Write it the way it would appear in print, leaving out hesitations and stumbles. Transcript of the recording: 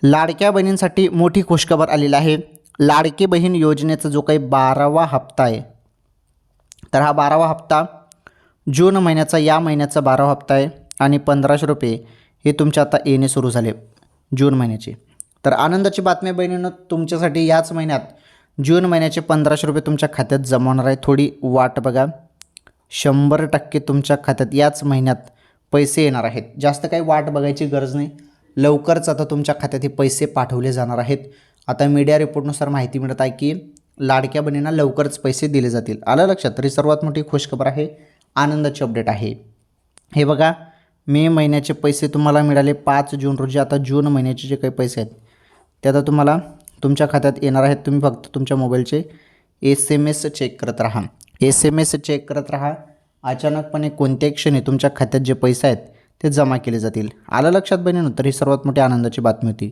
लाडक्या बहिणींसाठी मोठी खुशखबर आलेली आहे। लाडकी बहीण योजनेचा जो काही 12वा हप्ता आहे, तर हा 12वा हप्ता जून महिन्याचा, या महिन्याचा 12वा हप्ता आहे आणि 1500 रुपये हे तुमचे आता येणे सुरू झाले जून महिन्याचे। तर आनंदाची बातमी बहिणींनो, तुमच्यासाठी याच महिन्यात जून महिन्याचे 1500 रुपये तुमच्या खात्यात जमा होणार आहे। थोडी वाट बघा, 100% तुमच्या खात्यात याच महिन्यात पैसे येणार आहेत। जास्त काही वाट बघायची गरज नाही, लवकरच आता तुमच्या खात्यात हे पैसे पाठवले जाणार आहेत। आता मीडिया रिपोर्टनुसार माहिती मिळत आहे की लाडक्या बहिणींना लवकरच पैसे दिले जातील। आलं लक्षात? तरी सर्वात मोठी खुशखबर आहे, आनंदाची अपडेट आहे। हे बघा, मे महिन्याचे पैसे तुम्हाला मिळाले 5 जून रोजी। आता जून महिन्याचे जे काही पैसे आहेत ते आता तुम्हाला तुमच्या खात्यात येणार आहेत। तुम्ही फक्त तुमच्या मोबाईलचे SMS चेक करत राहा, SMS चेक करत राहा। अचानकपणे कोणत्याही क्षणी तुमच्या खात्यात जे पैसे आहेत ते जमा केले जातील। आलं लक्षात बहिणींनो? तर ही सर्वात मोठी आनंदाची बातमी होती।